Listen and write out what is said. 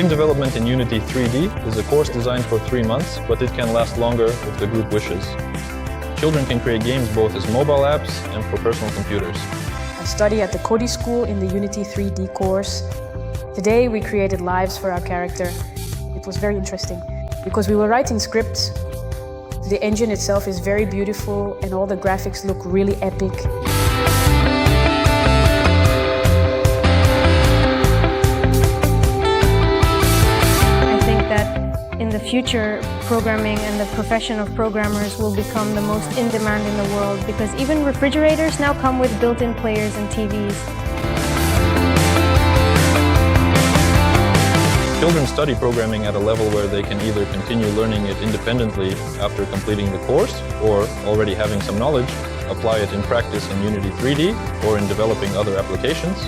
Game development in Unity3D is a course designed for 3 months, but it can last longer if the group wishes. Children can create games both as mobile apps and for personal computers. I study at the Coddy school in the Unity3D course. Today we created lives for our character. It was very interesting because we were writing scripts. The engine itself is very beautiful and all the graphics look really epic. In the future, programming and the profession of programmers will become the most in demand in the world because even refrigerators now come with built-in players and TVs. Children study programming at a level where they can either continue learning it independently after completing the course, or already having some knowledge, apply it in practice in Unity3D or in developing other applications.